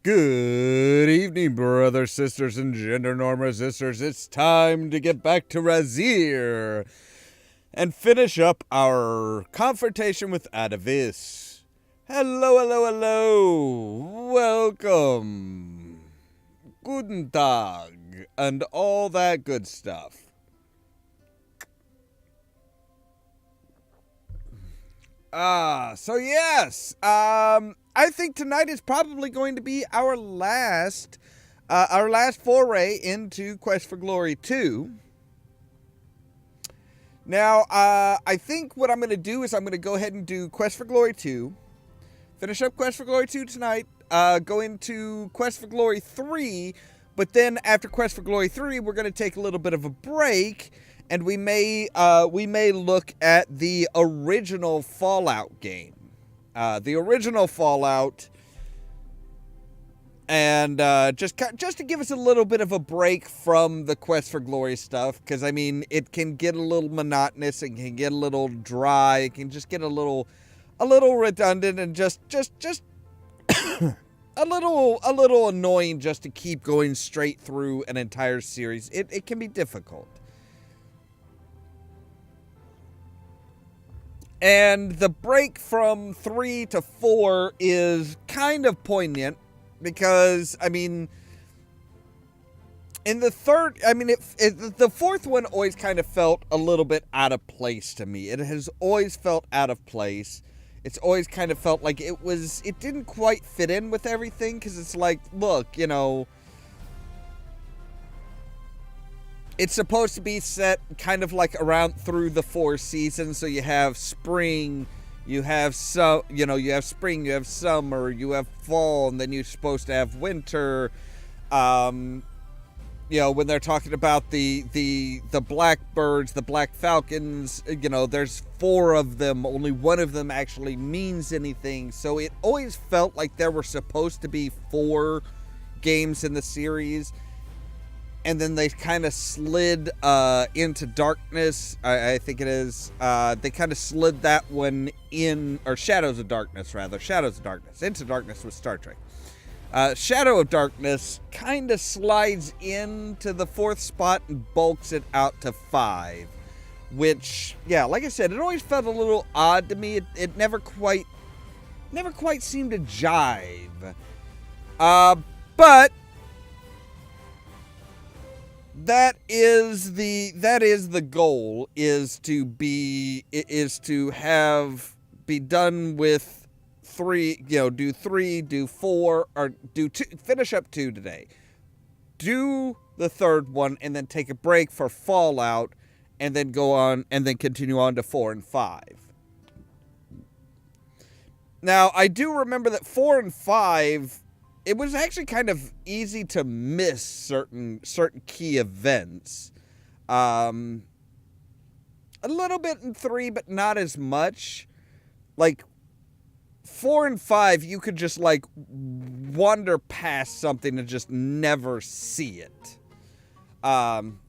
Good evening, brothers, sisters, and gender norm resistors. It's time to get back to Razir and finish up our confrontation with Ad Avis. Hello. Welcome. Guten Tag. And all that good stuff. I think tonight is probably going to be our last foray into Quest for Glory 2. Now, I think what I'm going to do is I'm going to go ahead and do Quest for Glory 2, finish up Quest for Glory 2 tonight, go into Quest for Glory 3, but then after Quest for Glory 3, we're going to take a little bit of a break, and we may look at the original Fallout game. The original Fallout, and just to give us a little bit of a break from the Quest for Glory stuff, because I mean it can get a little monotonous, it can get a little dry, it can just get a little redundant, and just a little annoying just to keep going straight through an entire series. It can be difficult. And the break from 3 to 4 is kind of poignant because, I mean, in the third, I mean, the fourth one always kind of felt a little bit out of place to me. It has always felt out of place. It's always kind of felt like it didn't quite fit in with everything, because it's like, look, you know, it's supposed to be set kind of like around through the 4 seasons. So you have spring, you have you have spring, you have summer, you have fall, and then you're supposed to have winter. When they're talking about the blackbirds, the black falcons, there's 4 of them. Only one of them actually means anything. So it always felt like there were supposed to be 4 games in the series. And then they kind of slid into darkness, I think it is. They kind of slid that one in, or Shadows of Darkness, into darkness with Star Trek. Shadow of Darkness kind of slides into the 4th spot and bulks it out to 5. Which, yeah, like I said, it always felt a little odd to me. It never quite seemed to jive. But that is the goal, is to be done with 3, do 3, do 4, or do 2, finish up 2 today. Do the 3rd one and then take a break for Fallout, and then go on and then continue on to 4 and 5. Now, I do remember that 4 and 5, it was actually kind of easy to miss certain key events. A little bit in 3, but not as much. Like 4 and 5, you could just like wander past something and just never see it. And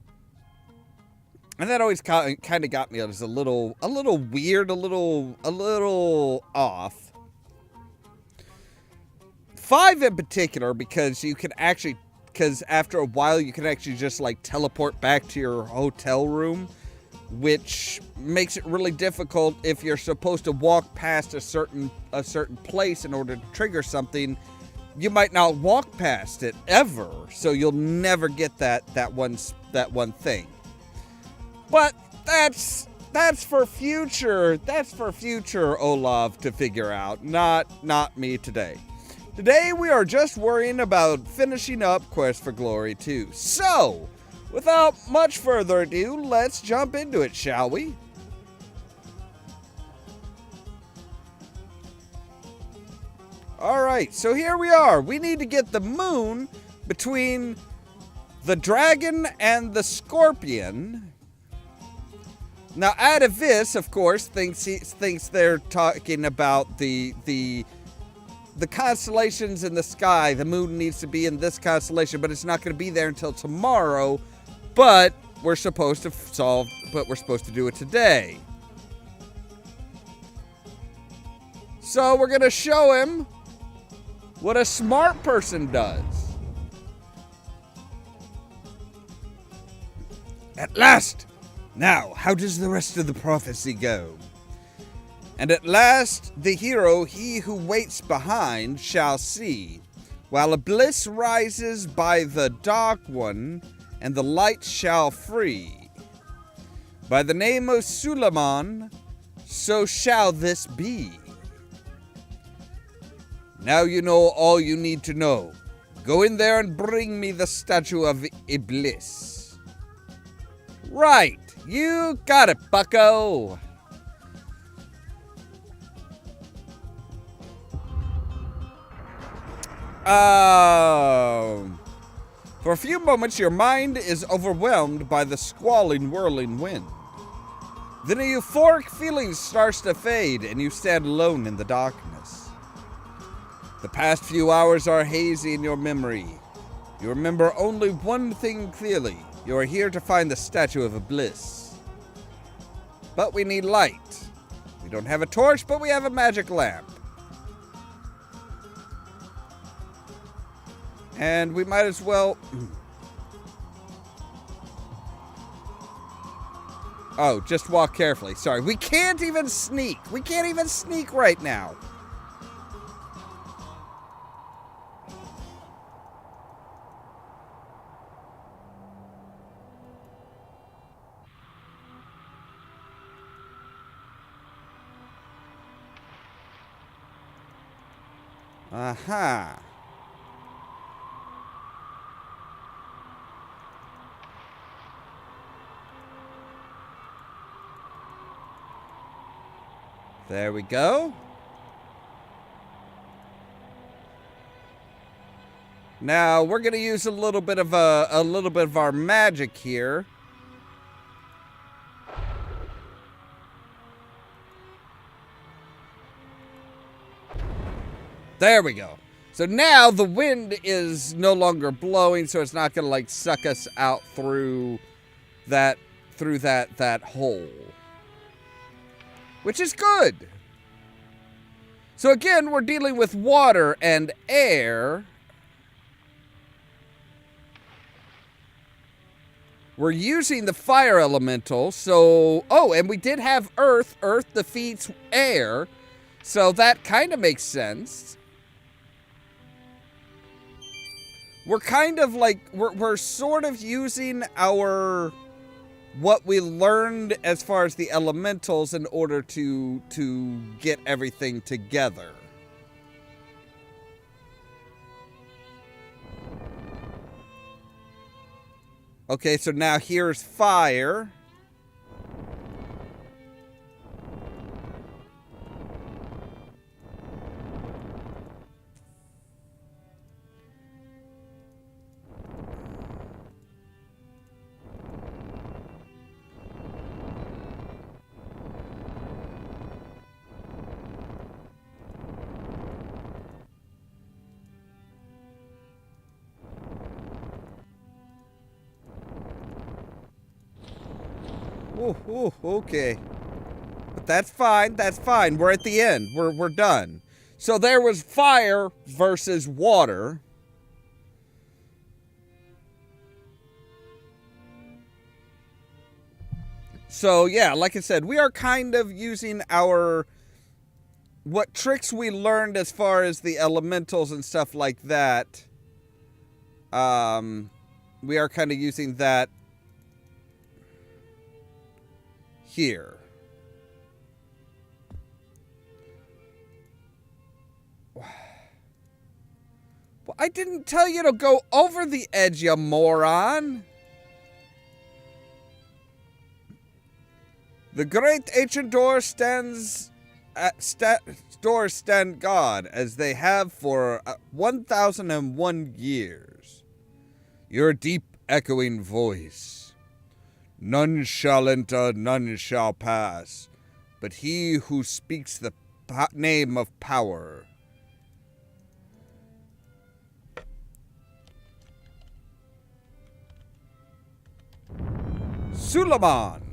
that always kind of got me as a little weird, a little off. 5 in particular, because after a while you can actually just like teleport back to your hotel room, which makes it really difficult if you're supposed to walk past a certain place in order to trigger something. You might not walk past it ever, so you'll never get that one thing. But that's for future Ollamh to figure out, not me today. Today we are just worrying about finishing up Quest for Glory 2. So, without much further ado, let's jump into it, shall we? Alright, so here we are. We need to get the moon between the dragon and the scorpion. Now, Ad Avis, of course, thinks they're talking about the constellations in the sky. The moon needs to be in this constellation, but it's not going to be there until tomorrow. But we're supposed to do it today. So we're going to show him What a smart person does. At last! Now, how does the rest of the prophecy go? And at last, the hero, he who waits behind, shall see, while a bliss rises by the dark one, and the light shall free. By the name of Suleiman, so shall this be. Now you know all you need to know. Go in there and bring me the statue of Iblis. Right, you got it, bucko. For a few moments, your mind is overwhelmed by the squalling, whirling wind. Then a euphoric feeling starts to fade, and you stand alone in the darkness. The past few hours are hazy in your memory. You remember only one thing clearly. You are here to find the statue of Iblis. But we need light. We don't have a torch, but we have a magic lamp. And we might as well... Oh, just walk carefully. Sorry, we can't even sneak. We can't even sneak right now. Aha. There we go. Now we're going to use a little bit of our magic here. There we go. So now the wind is no longer blowing, so it's not going to like suck us out through that hole. Which is good. So again, we're dealing with water and air. We're using the fire elemental, so... Oh, and we did have earth. Earth defeats air. So that kind of makes sense. We're kind of like... We're sort of using our... what we learned as far as the elementals in order to get everything together. Okay, so now here's fire. Ooh, okay. But that's fine, that's fine. We're at the end. We're done. So there was fire versus water. So yeah, like I said, we are kind of using our... what tricks we learned as far as the elementals and stuff like that. We are kind of using that here. Well, I didn't tell you to go over the edge, you moron. The great ancient doors stand guard as they have for 1001 years. Your deep echoing voice. None shall enter, none shall pass, but he who speaks the name of power. Suleiman.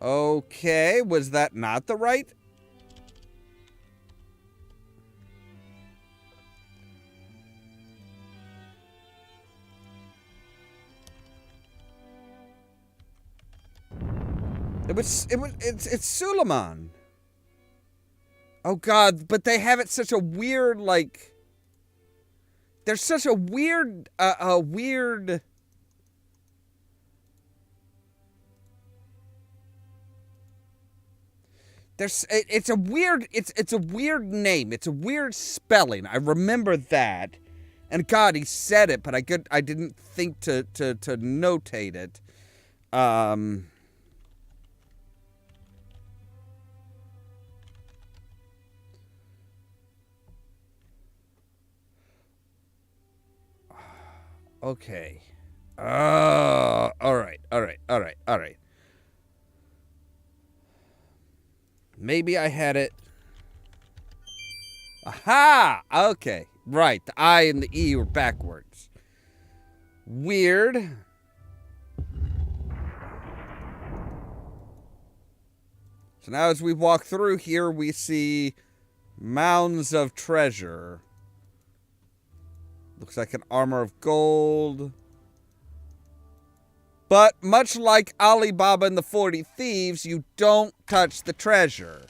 Okay, was that not the right? It's Suleiman. Oh God, but they have it such a weird, like, there's such a weird, it's a weird name. It's a weird spelling. I remember that. And God, he said it, but I didn't think to notate it. Okay. All right. Maybe I had it. Aha! Okay. Right. The I and the E were backwards. Weird. So now as we walk through here, we see mounds of treasure. Looks like an armor of gold. But much like Alibaba and the 40 Thieves, you don't touch the treasure.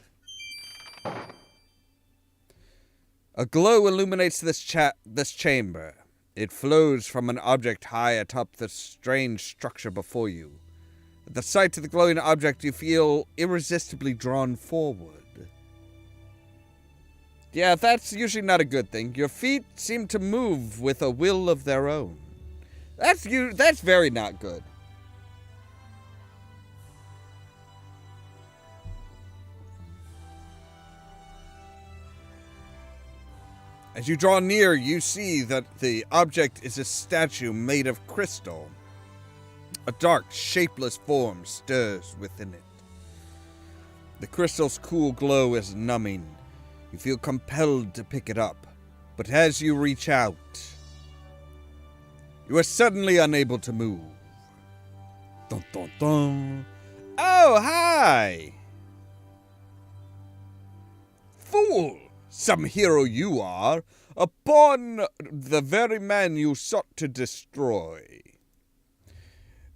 A glow illuminates this chamber. It flows from an object high atop the strange structure before you. At the sight of the glowing object, you feel irresistibly drawn forward. Yeah, that's usually not a good thing. Your feet seem to move with a will of their own. That's very not good. As you draw near, you see that the object is a statue made of crystal. A dark, shapeless form stirs within it. The crystal's cool glow is numbing. You feel compelled to pick it up, but as you reach out, you are suddenly unable to move. Dun, dun, dun. Oh, hi! Fool! Some hero you are, upon the very man you sought to destroy.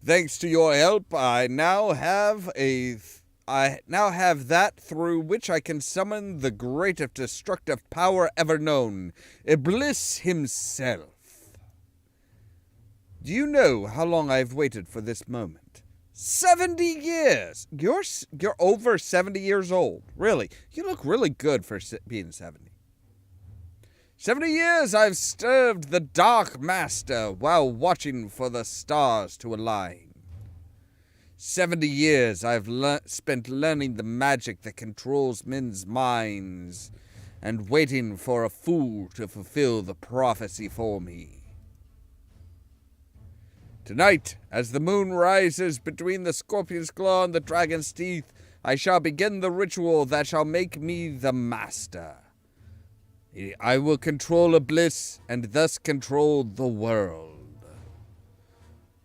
Thanks to your help, I now have that through which I can summon the greatest destructive power ever known, Iblis himself. Do you know how long I've waited for this moment? 70 years! You're over 70 years old. Really. You look really good for being 70. 70 years I've served the Dark Master while watching for the stars to align. 70 years I've spent learning the magic that controls men's minds and waiting for a fool to fulfill the prophecy for me. Tonight, as the moon rises between the scorpion's claw and the dragon's teeth, I shall begin the ritual that shall make me the master. I will control Iblis and thus control the world.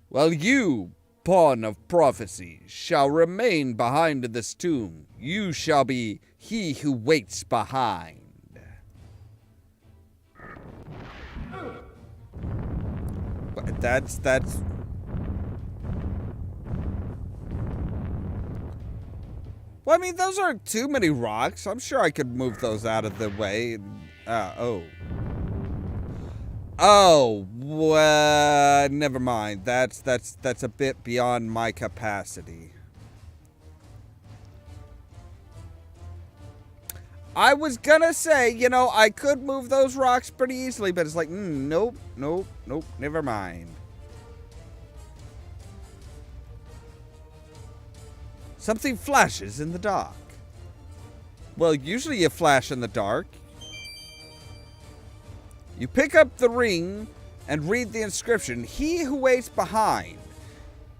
While you, pawn of prophecy, shall remain behind in this tomb, you shall be he who waits behind. But that's... Well, I mean, those aren't too many rocks. I'm sure I could move those out of the way. Oh, well, never mind. That's a bit beyond my capacity. I was gonna say, you know, I could move those rocks pretty easily, but it's like, nope, never mind. Something flashes in the dark. Well, usually you flash in the dark. You pick up the ring and read the inscription, "He who waits behind."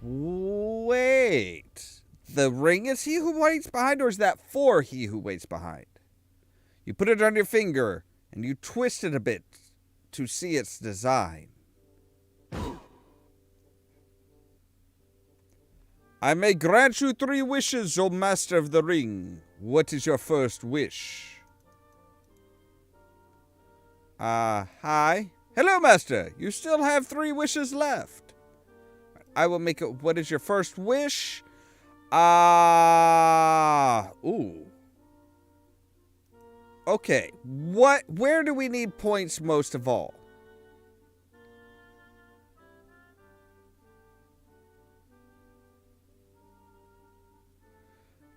Wait. The ring is he who waits behind, or is that for he who waits behind? You put it on your finger and you twist it a bit to see its design. I may grant you 3 wishes, O Master of the Ring. What is your first wish? Hi. Hello, Master. You still have 3 wishes left. I will make it. What is your first wish? Ooh. Okay. Where do we need points most of all?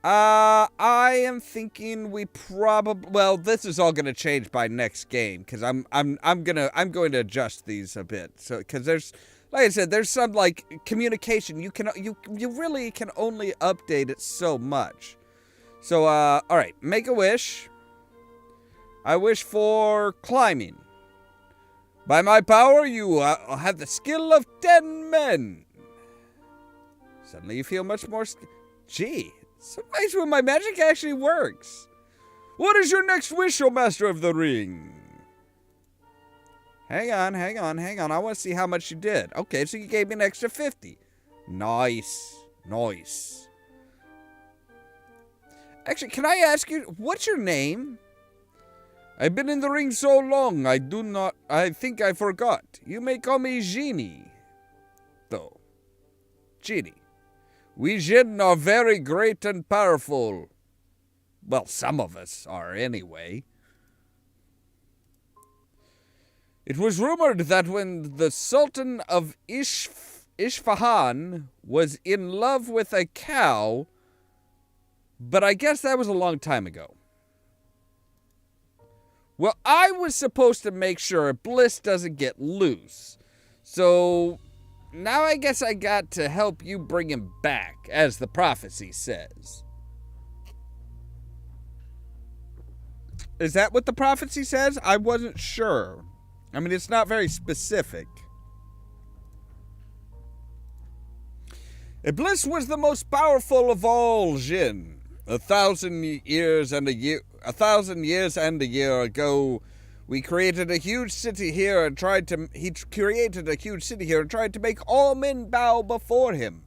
I am thinking we probably, well, this is all going to change by next game, because I'm going to adjust these a bit. So, because there's, like I said, there's some, like, communication. You really can only update it so much. So, alright, make a wish. I wish for climbing. By my power, you have the skill of 10 men. Suddenly you feel much more, gee. So nice when my magic actually works. What is your next wish, O Master of the Ring? Hang on. I want to see how much you did. Okay, so you gave me an extra 50. Nice. Actually, can I ask you, what's your name? I've been in the ring so long, I think I forgot. You may call me Djinn, though. Djinn. We Djinn are very great and powerful. Well, some of us are anyway. It was rumored that when the Sultan of Isfahan was in love with a cow, but I guess that was a long time ago. Well, I was supposed to make sure Bliss doesn't get loose. So now I guess I got to help you bring him back, as the prophecy says. Is that what the prophecy says? I wasn't sure. I mean, it's not very specific. Bliss was the most powerful of all Djinn. 1,000 years and a year ago, he created a huge city here and tried to make all men bow before him.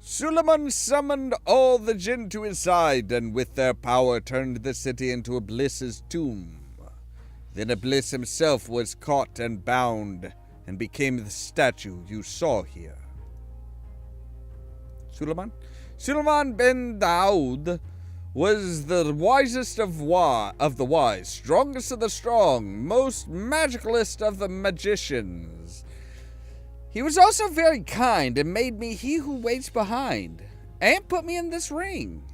Suleiman summoned all the Djinn to his side, and with their power turned the city into Iblis's tomb. Then Iblis himself was caught and bound, and became the statue you saw here. Suleiman bin Daoud was the wisest of the wise, strongest of the strong, most magicalist of the magicians. He was also very kind and made me he who waits behind, and put me in this ring.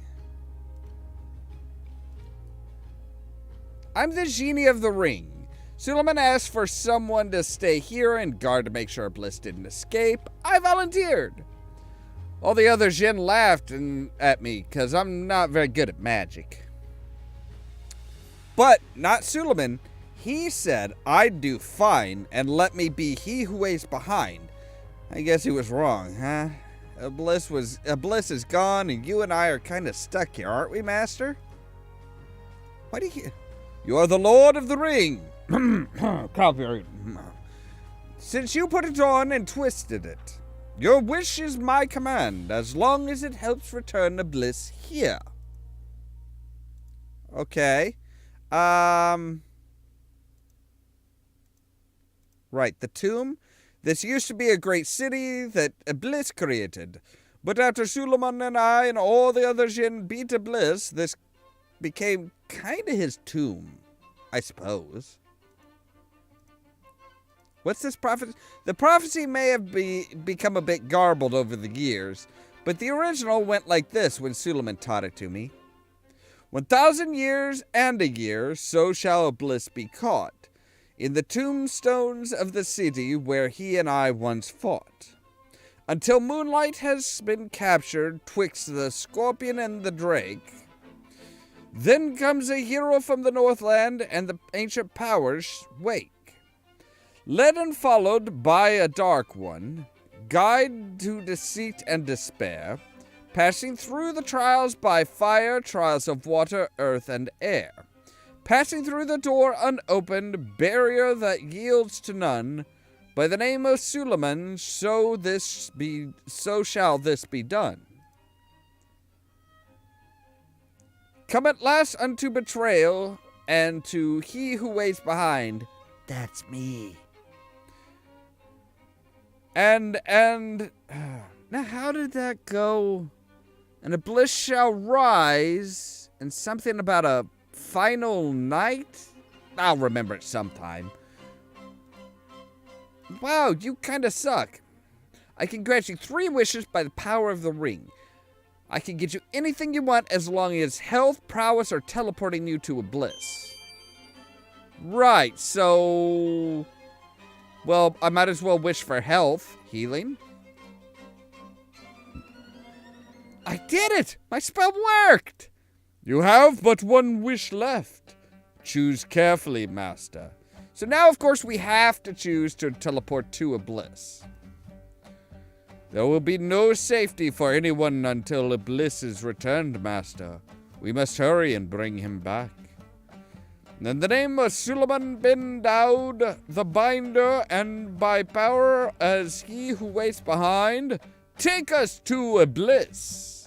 I'm the genie of the ring. Suleiman asked for someone to stay here and guard to make sure Bliss didn't escape. I volunteered. All the other Djinn laughed at me because I'm not very good at magic. But not Suleiman. He said I'd do fine and let me be he who waits behind. I guess he was wrong, huh? Bliss is gone and you and I are kind of stuck here, aren't we, Master? Why do you... You are the Lord of the Ring. Copyright. Since you put it on and twisted it. Your wish is my command, as long as it helps return the Bliss here. Okay. Right, the tomb. This used to be a great city that Bliss created. But after Suleiman and I and all the other Djinn beat Bliss, this became kind of his tomb, I suppose. What's this prophecy? The prophecy may have become a bit garbled over the years, but the original went like this when Suleiman taught it to me. 1,000 years and a year, so shall Bliss be caught, in the tombstones of the city where he and I once fought, until moonlight has been captured twixt the scorpion and the drake. Then comes a hero from the Northland, and the ancient powers wake. Led and followed by a dark one, guide to deceit and despair, passing through the trials by fire, trials of water, earth, and air. Passing through the door unopened, barrier that yields to none, By the name of Suleiman, so shall this be done. Come at last unto betrayal, and to he who waits behind, that's me. And, now how did that go? And a bliss shall rise, and something about a final night? I'll remember it sometime. Wow, you kinda suck. I can grant you 3 wishes by the power of the ring. I can get you anything you want as long as health, prowess, or teleporting you to a bliss. Right, so... well, I might as well wish for health, healing. I did it! My spell worked! You have but 1 wish left. Choose carefully, master. So now, of course, we have to choose to teleport to a bliss. There will be no safety for anyone until a bliss is returned, master. We must hurry and bring him back. In the name of Suleiman bin Daud, the binder, and by power as he who waits behind, take us to a bliss.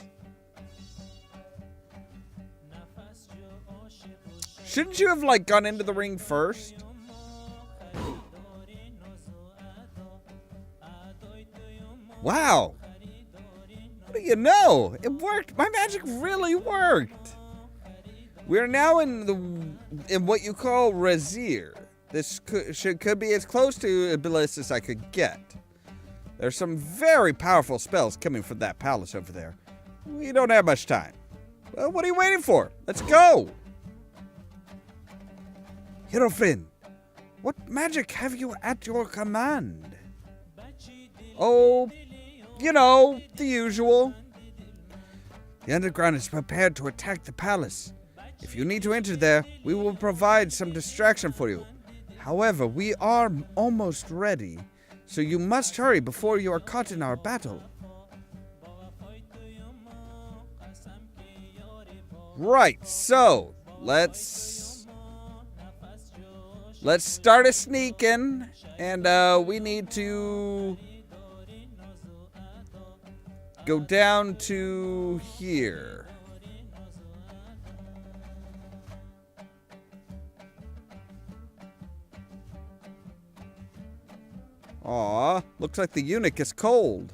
Shouldn't you have, like, gone into the ring first? Wow. What do you know? It worked. My magic really worked. We're now in what you call Razir. This could be as close to a bliss as I could get. There's some very powerful spells coming from that palace over there. We don't have much time. Well, what are you waiting for? Let's go. Hero friend, what magic have you at your command? Oh, you know, the usual. The underground is prepared to attack the palace. If you need to enter there, we will provide some distraction for you. However, we are almost ready, so you must hurry before you are caught in our battle. Right, so let's start a sneaking, and we need to go down to here. Aw, looks like the eunuch is cold.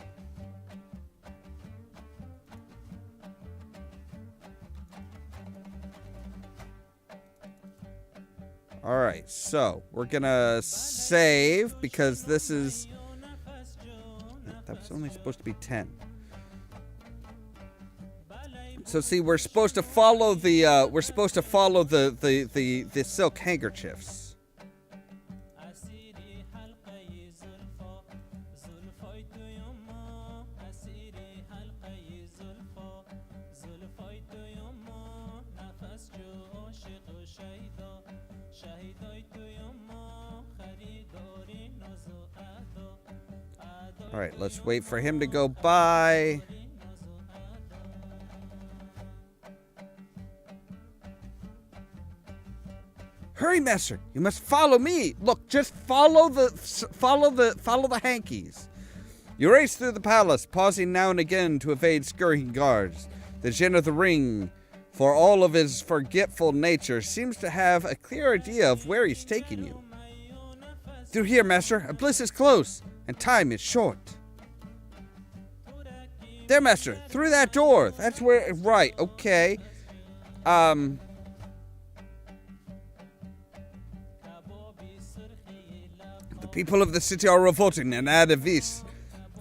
Alright, so we're gonna save because this is... that was only supposed to be 10. So see, we're supposed to follow the the silk handkerchiefs. All right, let's wait for him to go by. Hurry, master! You must follow me. Look, just follow the hankies. You race through the palace, pausing now and again to evade scurrying guards. The Djinn of the Ring, for all of his forgetful nature, seems to have a clear idea of where he's taking you. Through here, master. A bliss is close, and time is short. There, master. Through that door. That's where... right, okay. The people of the city are revolting, and Ad Avis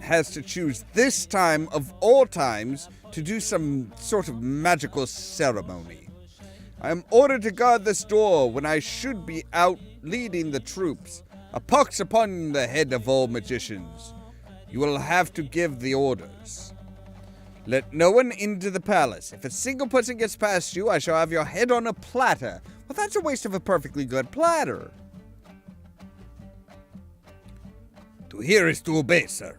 has to choose this time of all times to do some sort of magical ceremony. I am ordered to guard this door when I should be out leading the troops. A pox upon the head of all magicians. You will have to give the orders. Let no one into the palace. If a single person gets past you, I shall have your head on a platter. Well, that's a waste of a perfectly good platter. To hear is to obey, sir.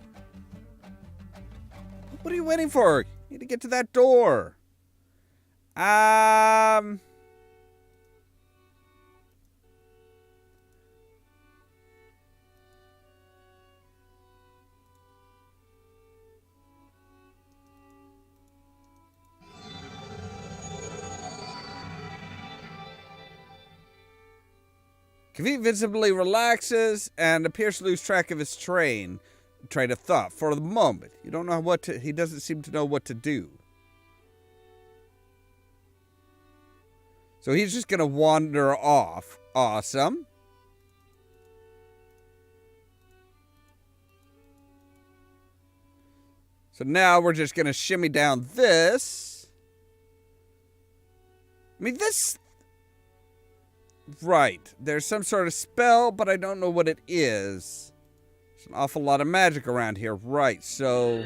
What are you waiting for? You need to get to that door. Kavit visibly relaxes and appears to lose track of his train of thought for the moment. You don't know what to, he doesn't seem to know what to do. So he's just going to wander off. Awesome. So now we're just going to shimmy down this. I mean, this... Right. There's some sort of spell, but I don't know what it is. There's an awful lot of magic around here. Right, so...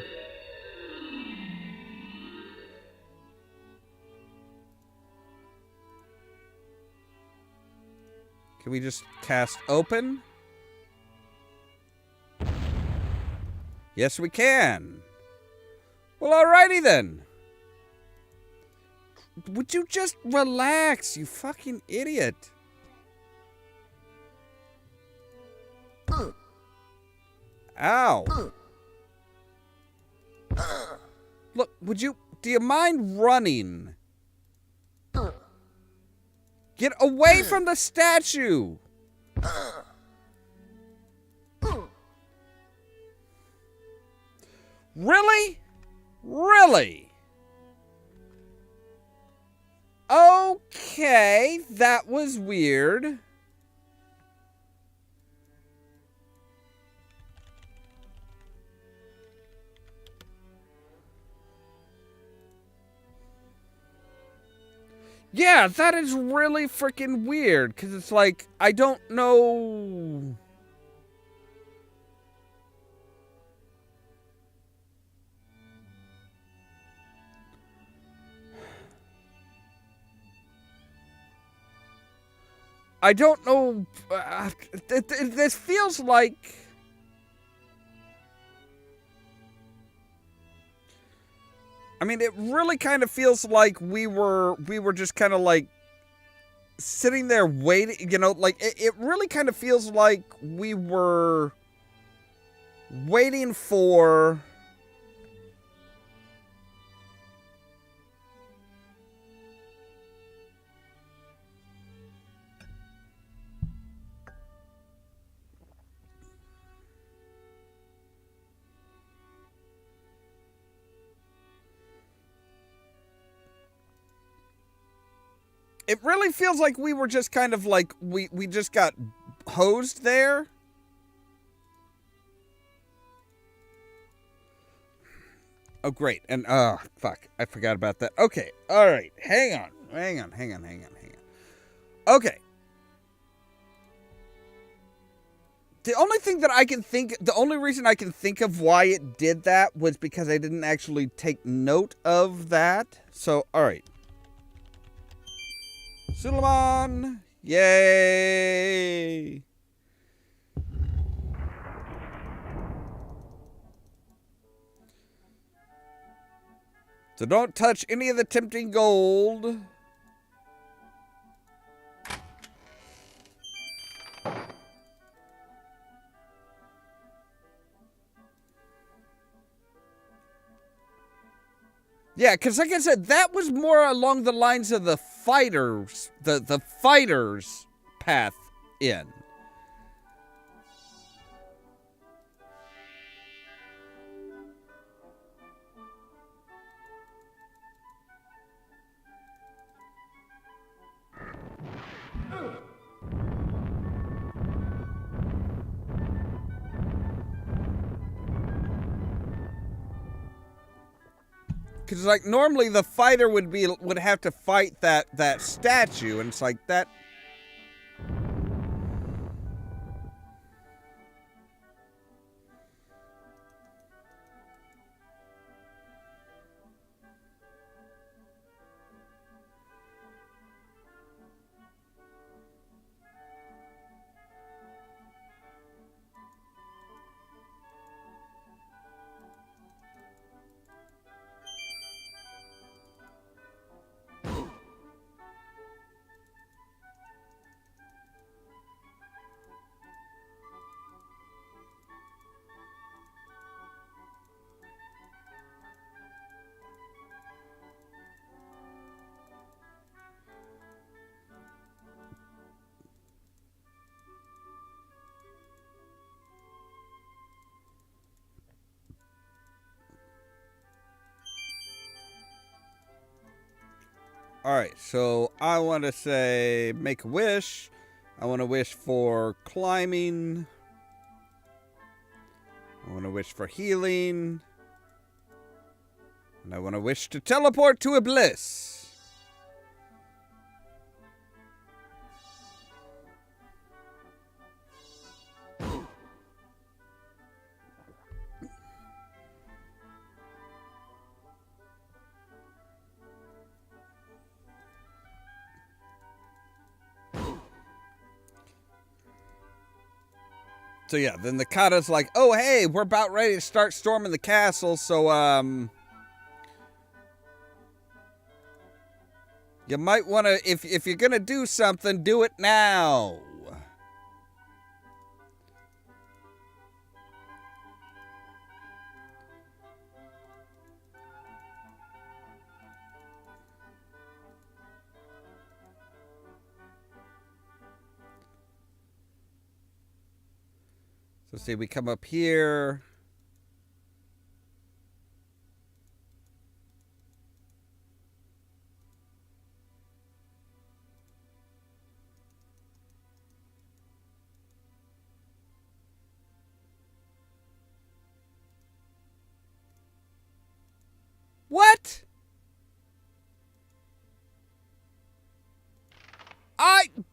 Can we just cast open? Yes, we can. Well, alrighty then. Would you just relax, you fucking idiot? Ow. Look, do you mind running? Get away from the statue! Really? Really? Okay, that was weird. Yeah, that is really freaking weird, because it's like, I don't know... I don't know... this feels like... I mean, it really kind of feels like we were just kind of like sitting there waiting, you know, like it really kind of feels like we were waiting for it really feels like we were just kind of like, we just got hosed there. Oh, great. And, fuck. I forgot about that. Okay. All right. Hang on. Okay. The only reason I can think of why it did that was because I didn't actually take note of that. So, all right. Suleiman! Yay! So don't touch any of the tempting gold. Yeah, because like I said, that was more along the lines of the fighters, the fighters' path in. Because, like, normally the fighter would have to fight that statue, and it's like, that... Alright, so I want to say make a wish. I want to wish for climbing. I want to wish for healing. And I want to wish to teleport to a bliss. So yeah, then the Kata's like, oh hey, we're about ready to start storming the castle, so you might want to, if you're gonna do something, do it now. So see, we come up here. What?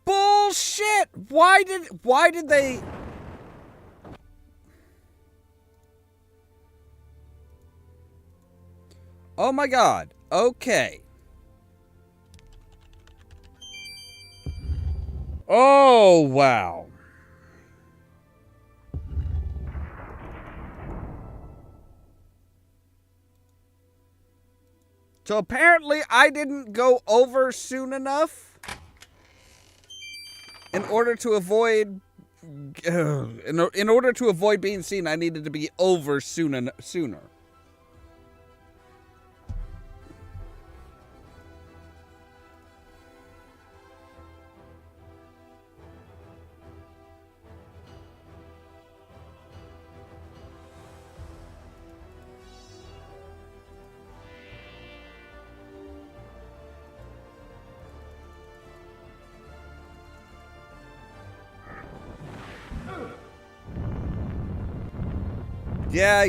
Bullshit! Why did they... Oh my god. Okay. Oh, wow. So apparently I didn't go over soon enough in order to avoid in order to avoid being seen. I needed to be over sooner. Yeah.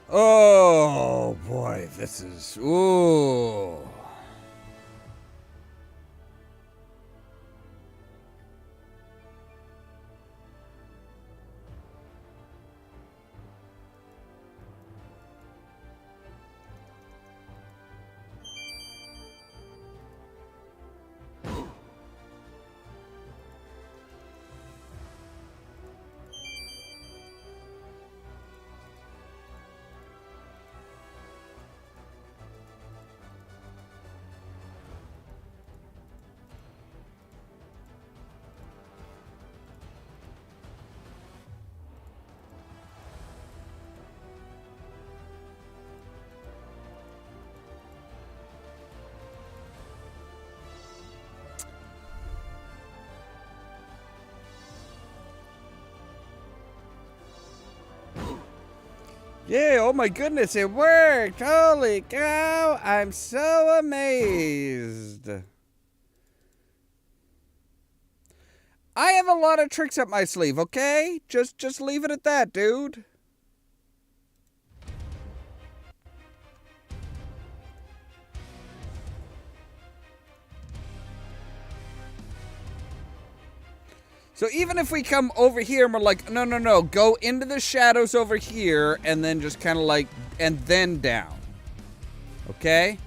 Oh boy, this is ooh. Yeah, oh my goodness, it worked! Holy cow, I'm so amazed. I have a lot of tricks up my sleeve, okay? Just leave it at that, dude. So even if we come over here and we're like, no, go into the shadows over here and then just kind of like, and then down. Okay?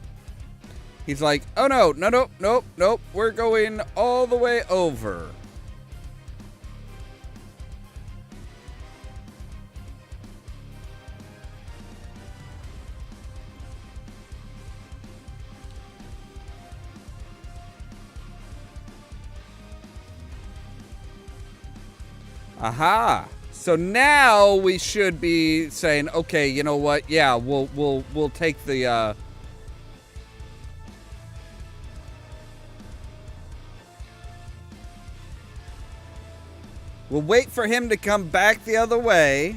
He's like, oh nope, we're going all the way over. Aha! So now we should be saying, okay, you know what? Yeah, we'll take the We'll wait for him to come back the other way.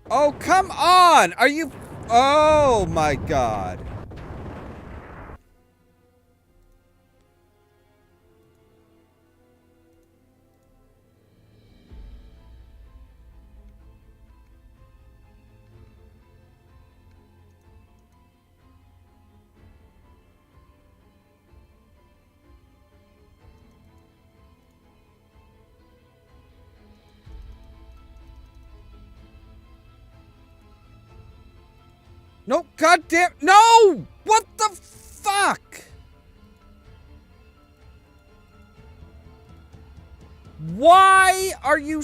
Oh, come on! Are you... Oh, my God. No, goddamn... No! What the fuck? Why are you...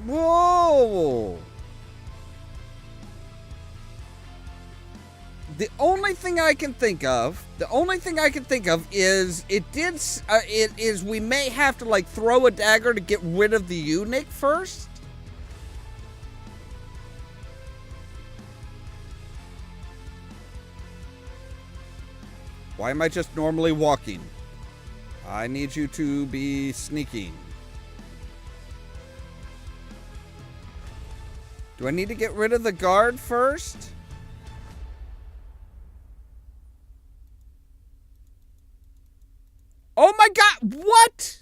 Whoa! The only thing I can think of is we may have to, like, throw a dagger to get rid of the eunuch first. Why am I just normally walking? I need you to be sneaking. Do I need to get rid of the guard first? Oh my God, what?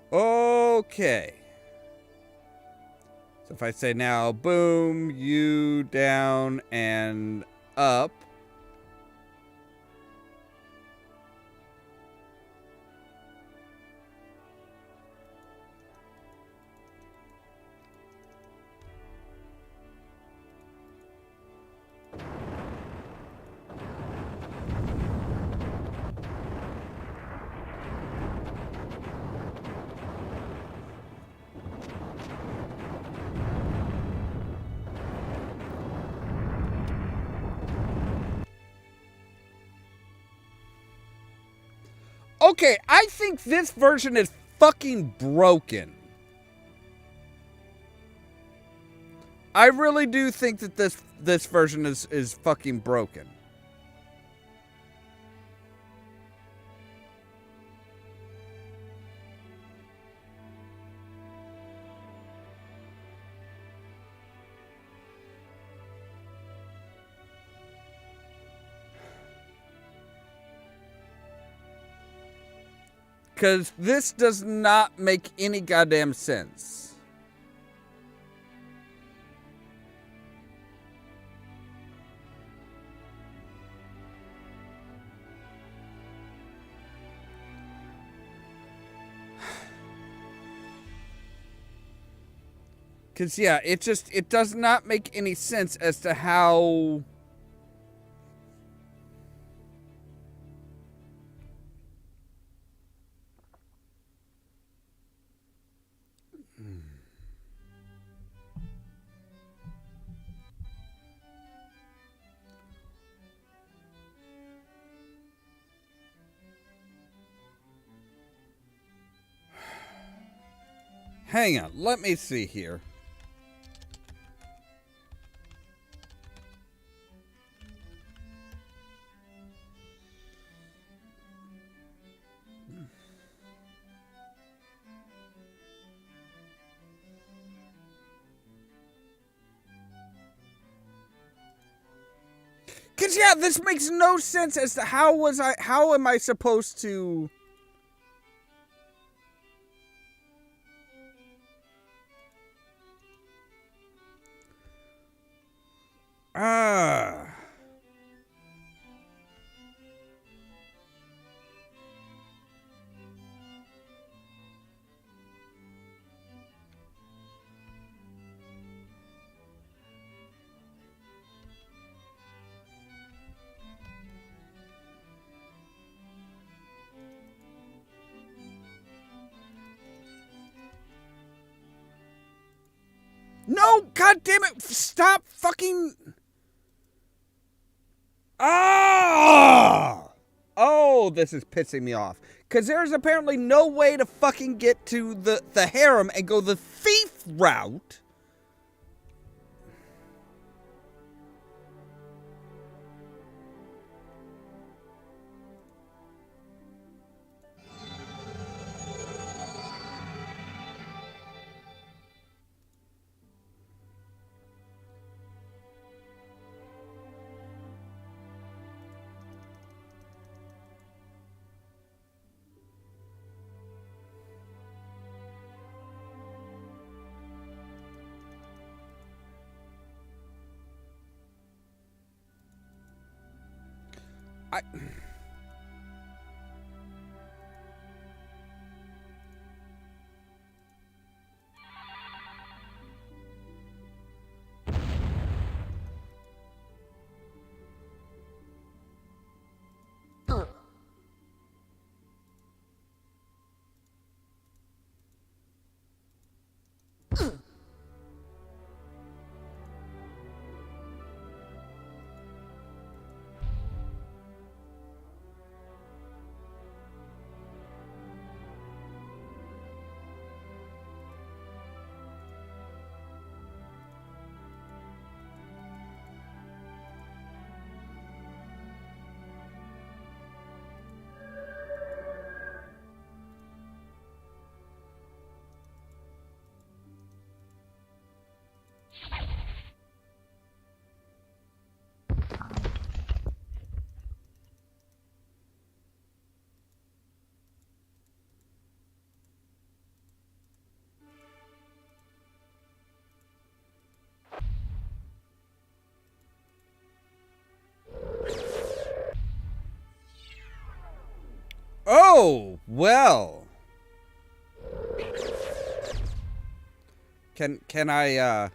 Okay. So if I say now, boom, you down and up. Okay, I think this version is fucking broken. I really do think that this version is fucking broken. Because this does not make any goddamn sense. Because, yeah, it does not make any sense as to how... Hang on, let me see here. Because, yeah, this makes no sense as to how am I supposed to... No, god damn it, stop fucking... Ah! Oh, this is pissing me off. Because there's apparently no way to fucking get to the harem and go the thief route. Oh, well. Can I,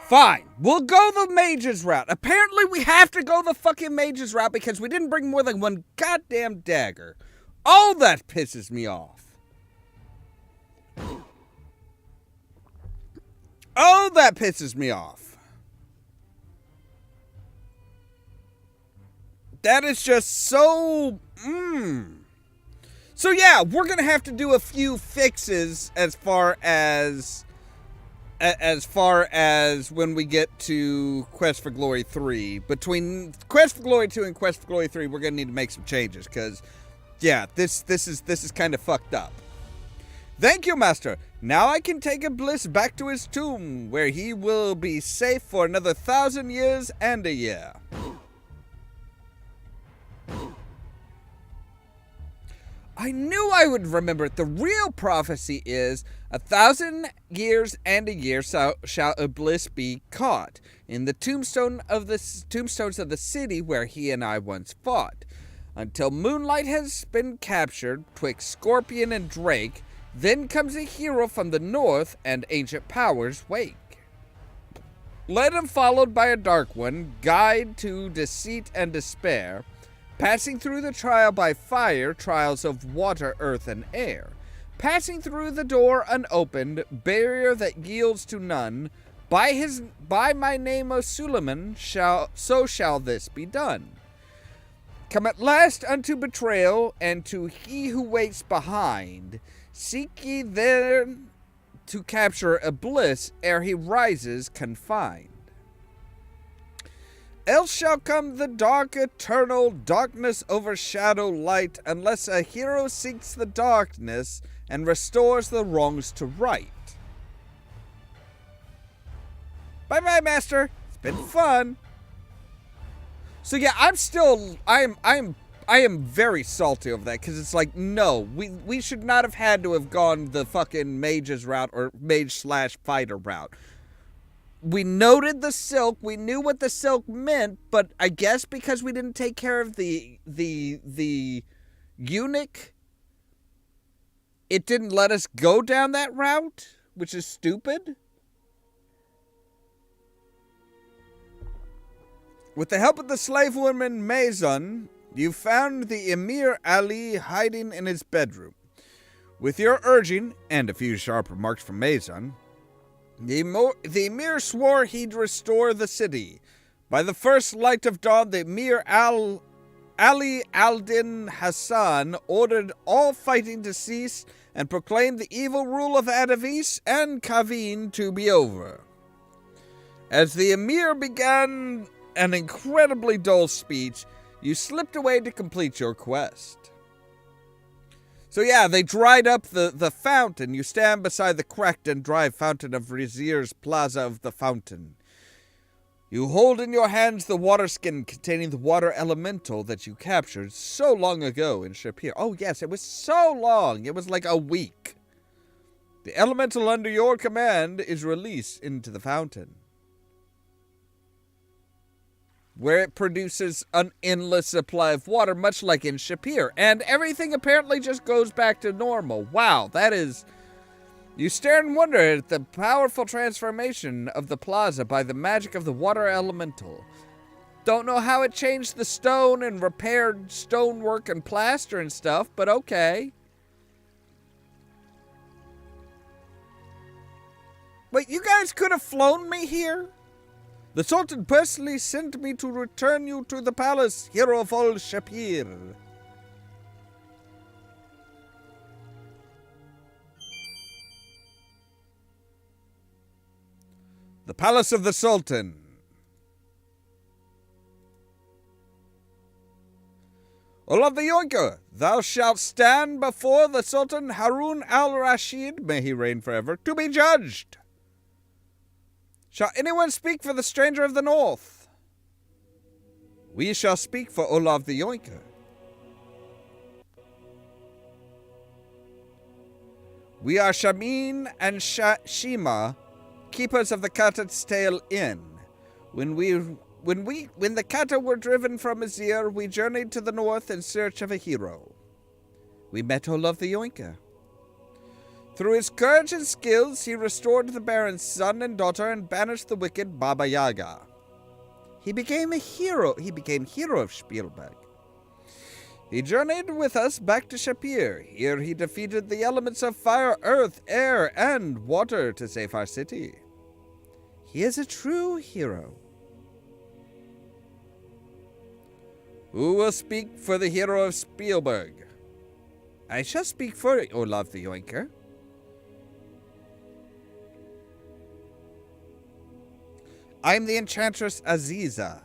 Fine. We'll go the mage's route. Apparently we have to go the fucking mage's route because we didn't bring more than one goddamn dagger. Oh, that pisses me off. Oh, that pisses me off. That is just so... So yeah, we're going to have to do a few fixes as far as when we get to Quest for Glory 3. Between Quest for Glory 2 and Quest for Glory 3, we're going to need to make some changes because, yeah, this is kind of fucked up. Thank you, Master. Now I can take a bliss back to his tomb, where he will be safe for another 1,000 years and a year. I knew I would remember it. The real prophecy is 1,000 years and a year shall a bliss be caught in the tombstones of the city where he and I once fought. Until moonlight has been captured twixt Scorpion and Drake, then comes a hero from the north and ancient powers wake. Led and followed by a dark one, guide to deceit and despair, passing through the trial by fire, trials of water, earth, and air. Passing through the door unopened, barrier that yields to none, by my name of Suleiman, so shall this be done. Come at last unto betrayal, and to he who waits behind. Seek ye there to capture a bliss ere he rises confined. Else shall come the dark eternal, darkness overshadow light, unless a hero seeks the darkness and restores the wrongs to right. Bye-bye, Master. It's been fun. So yeah, I am very salty over that, because it's like, no, we should not have had to have gone the fucking mage's route or mage/fighter route. We noted the silk, we knew what the silk meant, but I guess because we didn't take care of the eunuch, it didn't let us go down that route, which is stupid. With the help of the slave woman Maison, you found the Emir Ali hiding in his bedroom. With your urging, and a few sharp remarks from Maison, the Emir swore he'd restore the city. By the first light of dawn, the Emir Ali al-Din Hassan ordered all fighting to cease and proclaimed the evil rule of Ad Avis and Kavin to be over. As the Emir began an incredibly dull speech, you slipped away to complete your quest. So yeah, they dried up the fountain. You stand beside the cracked and dry fountain of Vizier's Plaza of the Fountain. You hold in your hands the water skin containing the water elemental that you captured so long ago in Shapir. Oh yes, it was so long. It was like a week. The elemental under your command is released into the fountain, where it produces an endless supply of water, much like in Shapir. And everything apparently just goes back to normal. Wow, that is... You stare and wonder at the powerful transformation of the plaza by the magic of the water elemental. Don't know how it changed the stone and repaired stonework and plaster and stuff, but okay. Wait, you guys could have flown me here? The Sultan personally sent me to return you to the palace, hero of all Shapir. The palace of the Sultan. Ollamh the Yoinker, thou shalt stand before the Sultan Harun al-Rashid, may he reign forever, to be judged. Shall anyone speak for the stranger of the north? We shall speak for Ollamh the Yoinker. We are Shamin and Shima, keepers of the Cutter's Tail Inn. When the Cutter were driven from Azir, we journeyed to the north in search of a hero. We met Ollamh the Yoinker. Through his courage and skills, he restored the Baron's son and daughter and banished the wicked Baba Yaga. He became hero of Spielberg. He journeyed with us back to Shapir. Here he defeated the elements of fire, earth, air, and water to save our city. He is a true hero. Who will speak for the hero of Spielberg? I shall speak for Ollamh the Yoinker. I am the enchantress Aziza.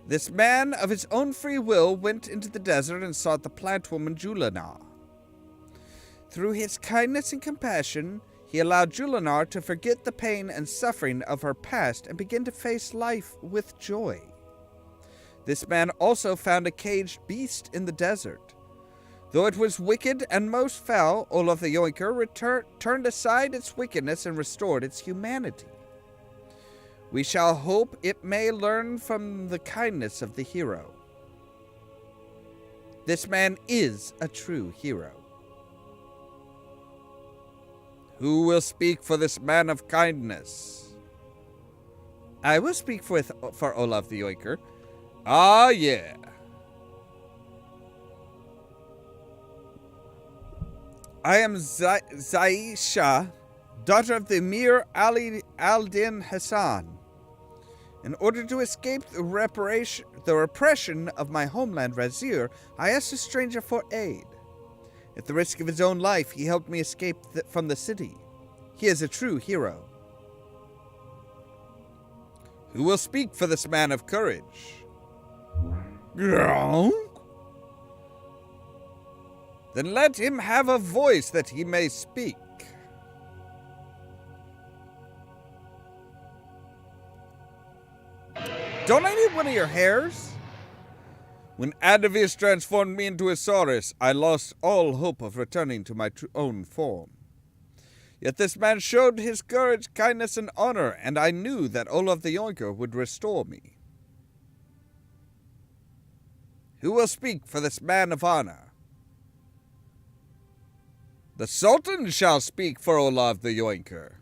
This man, of his own free will, went into the desert and sought the plant woman Julinar. Through his kindness and compassion, he allowed Julinar to forget the pain and suffering of her past and begin to face life with joy. This man also found a caged beast in the desert. Though it was wicked and most foul, Ollamh the Yoinker turned aside its wickedness and restored its humanity. We shall hope it may learn from the kindness of the hero. This man is a true hero. Who will speak for this man of kindness? I will speak for Ollamh the Yoinker. Ah, yeah. I am Zaisha, daughter of the Emir Ali al-Din Hassan. In order to escape the repression of my homeland, Razir, I asked a stranger for aid. At the risk of his own life, he helped me escape from the city. He is a true hero. Who will speak for this man of courage? Then let him have a voice that he may speak. Don't I need one of your hairs? When Ad Avis transformed me into a Saurus, I lost all hope of returning to my own form. Yet this man showed his courage, kindness, and honor, and I knew that Ollamh the Yoinker would restore me. Who will speak for this man of honor? The Sultan shall speak for Ollamh the Yoinker.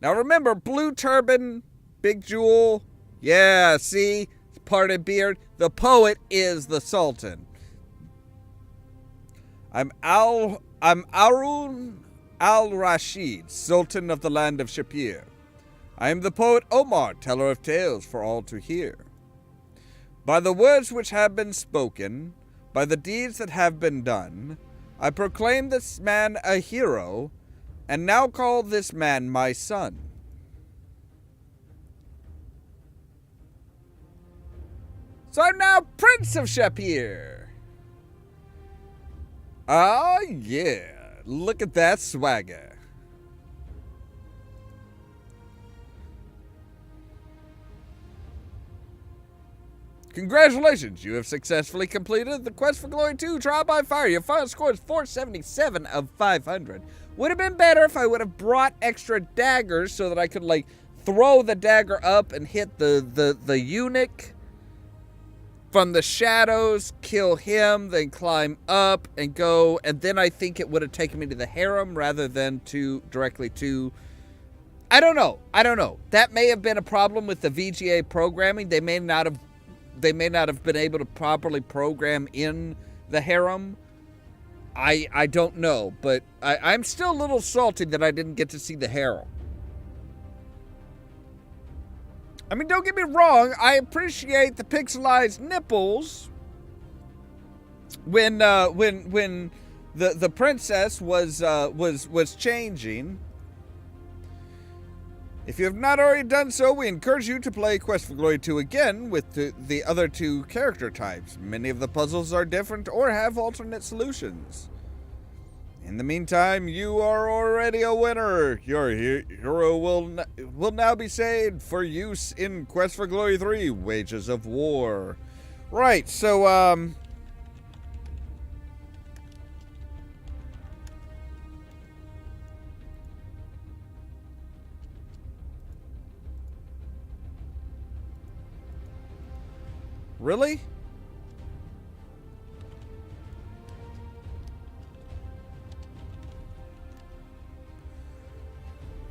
Now remember, blue turban, Big Jewel. Yeah, see? Parted beard. The poet is the Sultan. I'm Harun al-Rashid, Sultan of the land of Shapir. I am the poet Omar, teller of tales for all to hear. By the words which have been spoken, by the deeds that have been done, I proclaim this man a hero, and now call this man my son. So I'm now Prince of Shapir. Oh, yeah. Look at that swagger. Congratulations, you have successfully completed the Quest for Glory 2 Trial by Fire. Your final score is 477 of 500. Would have been better if I would have brought extra daggers so that I could, like, throw the dagger up and hit the eunuch from the shadows, kill him, then climb up and go, and then I think it would have taken me to the harem rather than directly to... I don't know. That may have been a problem with the VGA programming. They may not have been able to properly program in the harem. I don't know, but I'm still a little salty that I didn't get to see the harem. I mean, don't get me wrong, I appreciate the pixelized nipples when the princess was changing. If you have not already done so, we encourage you to play Quest for Glory 2 again with the other two character types. Many of the puzzles are different or have alternate solutions. In the meantime, you are already a winner. Your hero will now be saved for use in Quest for Glory 3, Wages of War. Right, so, really?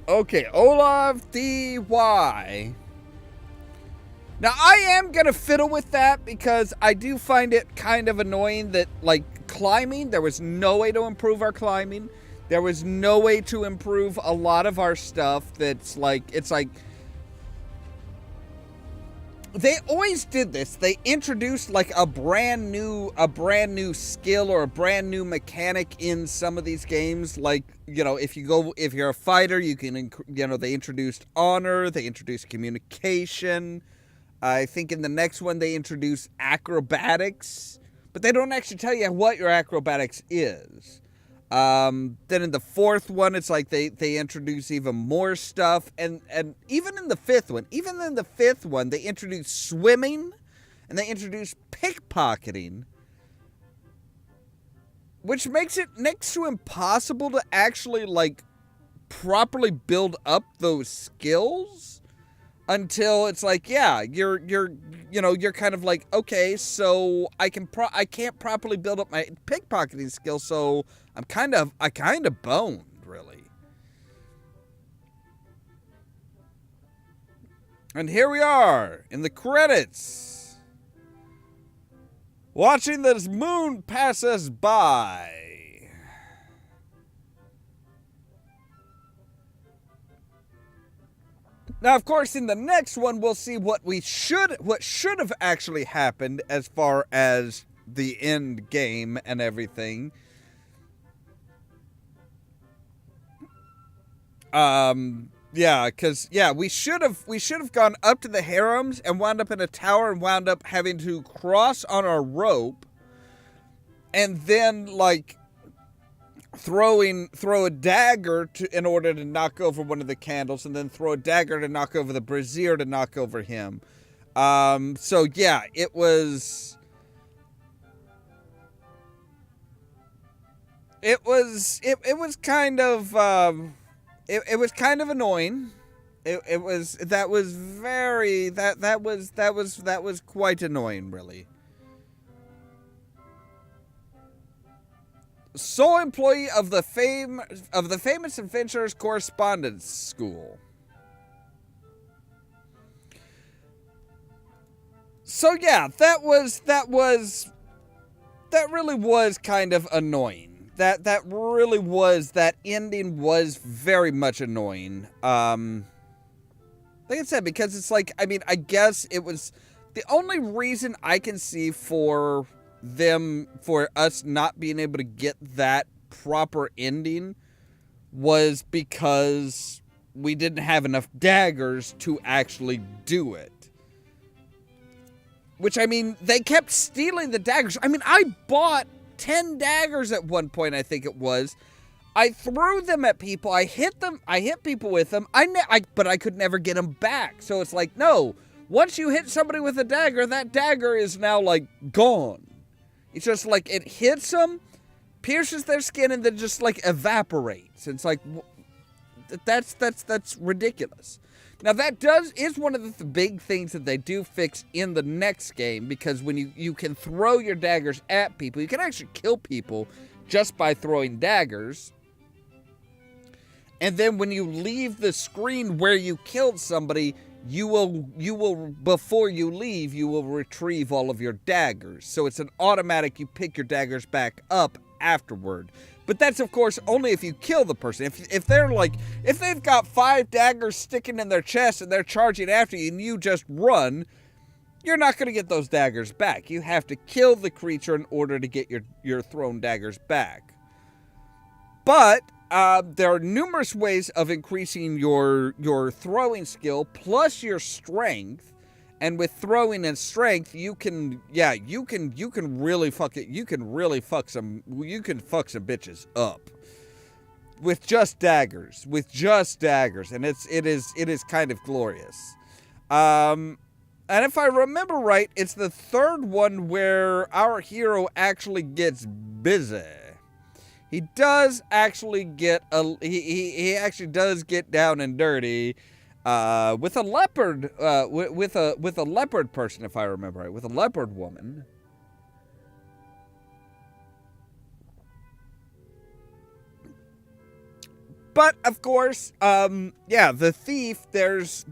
Okay, Ollamh DY. Now, I am going to fiddle with that because I do find it kind of annoying that, like, climbing, there was no way to improve our climbing. There was no way to improve a lot of our stuff that's like, it's like, they always did this. They introduced like a brand new skill or a brand new mechanic in some of these games. Like, you know, if you're a fighter, you can, you know, they introduced honor, they introduced communication. I think in the next one they introduced acrobatics, but they don't actually tell you what your acrobatics is. Then in the fourth one, it's like they introduce even more stuff, and even in the fifth one, they introduced swimming, and they introduced pickpocketing, which makes it next to impossible to actually like properly build up those skills until it's like, yeah, you're kind of like, okay, so I can't properly build up my pickpocketing skill, so I kind of boned, really. And here we are in the credits, watching this moon pass us by. Now, of course, in the next one, we'll see what should have actually happened as far as the end game and everything. Yeah, because, yeah, we should have gone up to the harems and wound up in a tower and wound up having to cross on our rope and then, like, throw a dagger in order to knock over one of the candles, and then throw a dagger to knock over the brazier to knock over him. So yeah, it was kind of annoying. That was quite annoying, really. Sole employee of the famous adventurers correspondence school. So yeah, that really was kind of annoying. That really was, that ending was very much annoying. Like I said, because it's like, I mean, I guess it was the only reason I can see for us not being able to get that proper ending was because we didn't have enough daggers to actually do it. Which, I mean, they kept stealing the daggers. I mean, I bought 10 daggers at one point, I think it was. I threw them at people. I hit people with them. But I could never get them back. So it's like, no. Once you hit somebody with a dagger, that dagger is now, like, gone. It's just like, it hits them, pierces their skin, and then just, like, evaporates. It's like, that's ridiculous. Now, that is one of the big things that they do fix in the next game, because when you can throw your daggers at people, you can actually kill people just by throwing daggers. And then when you leave the screen where you killed somebody, you will before you leave, you will retrieve all of your daggers. So it's an automatic, you pick your daggers back up afterward. But that's, of course, only if you kill the person. If they've got 5 daggers sticking in their chest and they're charging after you and you just run, you're not going to get those daggers back. You have to kill the creature in order to get your thrown daggers back. But there are numerous ways of increasing your throwing skill plus your strength. And with throwing and strength, you can really fuck some bitches up with just daggers, and it is kind of glorious. And if I remember right, it's the third one where our hero actually gets busy. He does actually get he actually does get down and dirty. With a leopard, with a leopard person, if I remember right, with a leopard woman. But of course, the thief. There is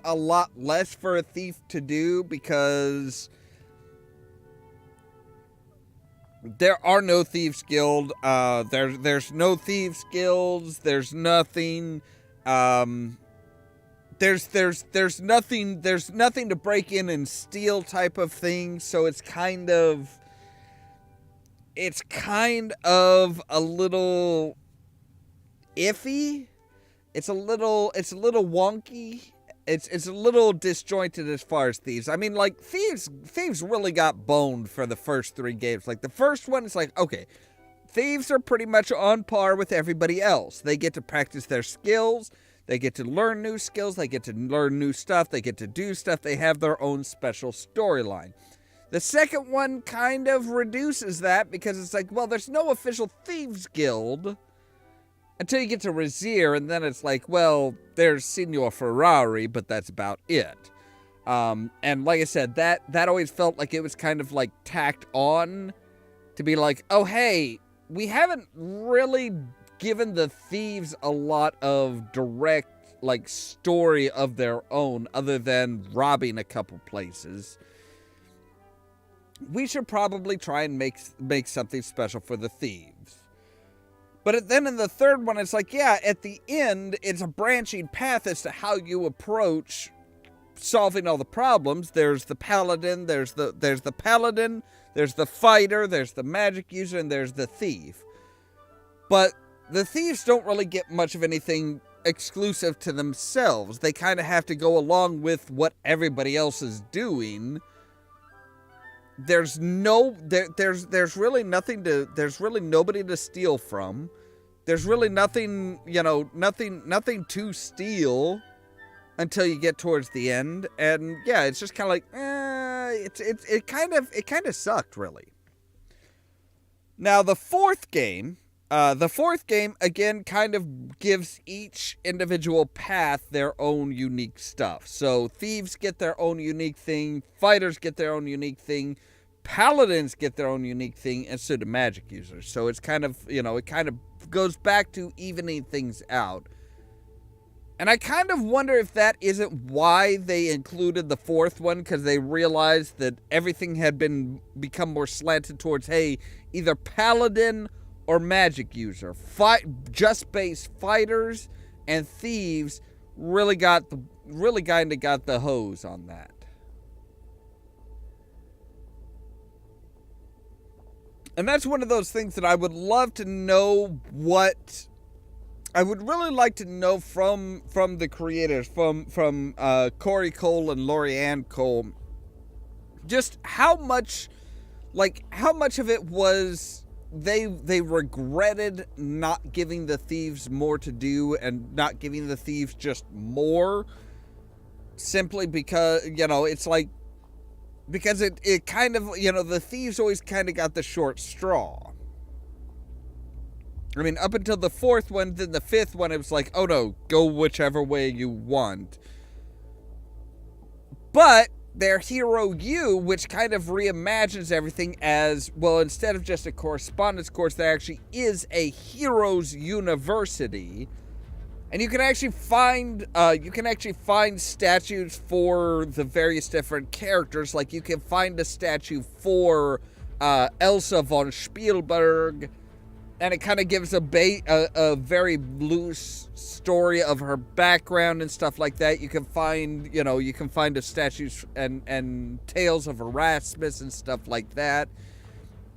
a lot less for a thief to do because there are no thieves guild. There's no thieves guilds. There's nothing. There's nothing to break in and steal type of thing, so it's kind of a little iffy. It's a little wonky. It's a little disjointed as far as thieves. I mean, like, thieves really got boned for the first 3 games. Like, the first one, it's like, okay, thieves are pretty much on par with everybody else. They get to practice their skills. They get to learn new skills. They get to learn new stuff. They get to do stuff. They have their own special storyline. The second one kind of reduces that because it's like, well, there's no official thieves guild until you get to Razier, and then it's like, well, there's Signor Ferrari, but that's about it. And like I said, that always felt like it was kind of like tacked on to be like, oh, hey, we haven't really given the thieves a lot of direct, like, story of their own other than robbing a couple places. We should probably try and make something special for the thieves. But then in the third one, it's like, yeah, at the end, it's a branching path as to how you approach solving all the problems. There's the paladin, there's the paladin, there's the fighter, there's the magic user, and there's the thief. But the thieves don't really get much of anything exclusive to themselves. They kind of have to go along with what everybody else is doing. There's really nobody to steal from. There's really nothing, nothing to steal until you get towards the end. And yeah, it's just kind of like, it kind of sucked, really. Now the fourth game, again, kind of gives each individual path their own unique stuff. So thieves get their own unique thing, fighters get their own unique thing, paladins get their own unique thing, and so do magic users. So it's kind of, it kind of goes back to evening things out. And I kind of wonder if that isn't why they included the fourth one, because they realized that everything had become more slanted towards, hey, either paladin or magic user. Just base fighters and thieves really kind of got the hose on that. And that's one of those things that I would love to know what... I would really like to know from the creators, from Corey Cole and Lorianne Cole, just how much of it was they regretted not giving the thieves more to do and not giving the thieves just more, simply because, it's like, because it kind of, the thieves always kind of got the short straw. I mean, up until the fourth one, then the fifth one, it was like, oh no, go whichever way you want. But their Hero U, which kind of reimagines everything as, well, instead of just a correspondence course, there actually is a Heroes University. And you can actually find statues for the various different characters. Like, you can find a statue for Elsa von Spielberg. And it kind of gives a very loose story of her background and stuff like that. You can find, a statues and tales of Erasmus and stuff like that.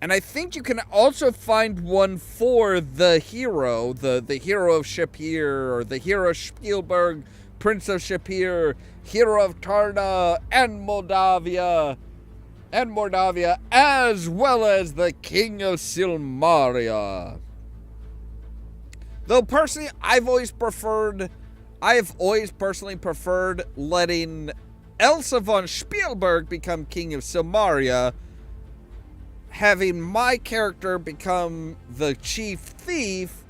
And I think you can also find one for the hero, the hero of Shapir, or the hero of Spielberg, Prince of Shapir, hero of Tarna and Moldavia, as well as the King of Silmaria. Though personally, I have always personally preferred letting Elsa von Spielberg become King of Silmaria, having my character become the chief thief,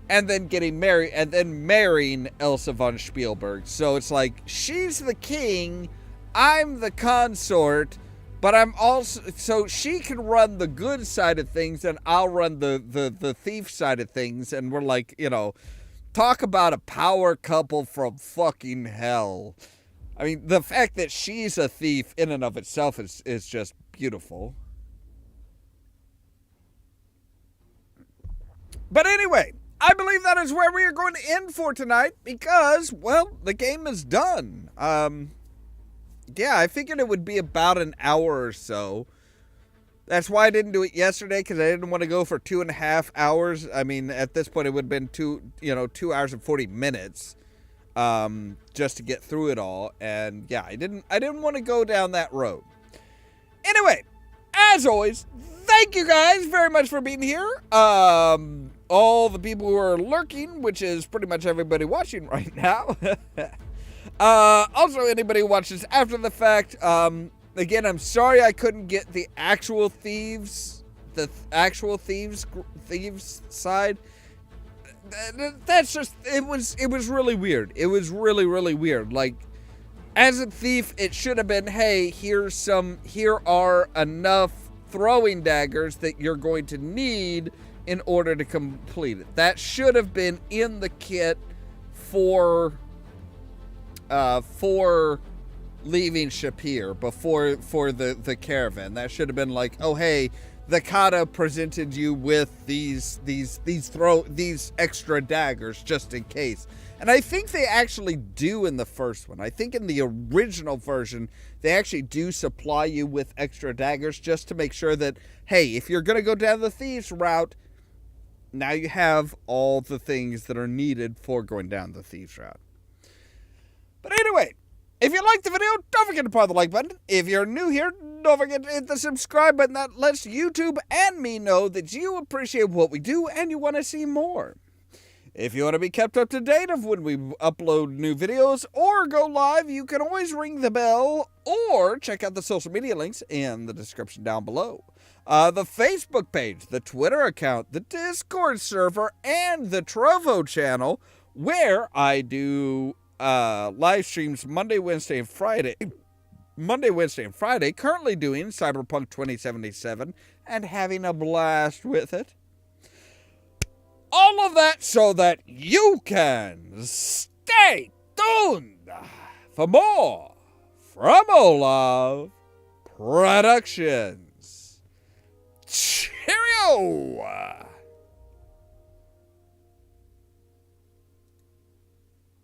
and then getting married, and then marrying Elsa von Spielberg. So it's like, she's the king, I'm the consort, but I'm also, so she can run the good side of things, and I'll run the thief side of things, and we're like, talk about a power couple from fucking hell. I mean, the fact that she's a thief in and of itself is just beautiful. But anyway, I believe that is where we are going to end for tonight, because, well, the game is done. Yeah, I figured it would be about an hour or so. That's why I didn't do it yesterday, because I didn't want to go for 2.5 hours. I mean, at this point, it would have been 2 hours and 40 minutes, just to get through it all. And yeah, I didn't want to go down that road. Anyway, as always, thank you guys very much for being here. All the people who are lurking, which is pretty much everybody watching right now. Also, anybody who watches after the fact, again, I'm sorry I couldn't get the actual thieves side. That's just, it was really weird. It was really, really weird. Like, as a thief, it should have been, hey, here are enough throwing daggers that you're going to need in order to complete it. That should have been in the kit for leaving Shapir for the caravan. That should have been like, oh hey, the Kata presented you with these extra daggers just in case. And I think they actually do in the first one. I think in the original version, they actually do supply you with extra daggers just to make sure that, hey, if you're going to go down the thieves route, now you have all the things that are needed for going down the thieves route. But anyway, if you liked the video, don't forget to press the like button. If you're new here, don't forget to hit the subscribe button. That lets YouTube and me know that you appreciate what we do and you want to see more. If you want to be kept up to date of when we upload new videos or go live, you can always ring the bell or check out the social media links in the description down below. The Facebook page, the Twitter account, the Discord server, and the Trovo channel, where I do live streams Monday, Wednesday, and Friday. Currently doing Cyberpunk 2077 and having a blast with it. All of that so that you can stay Stay tuned for more from Ollamh Productions. Cheerio!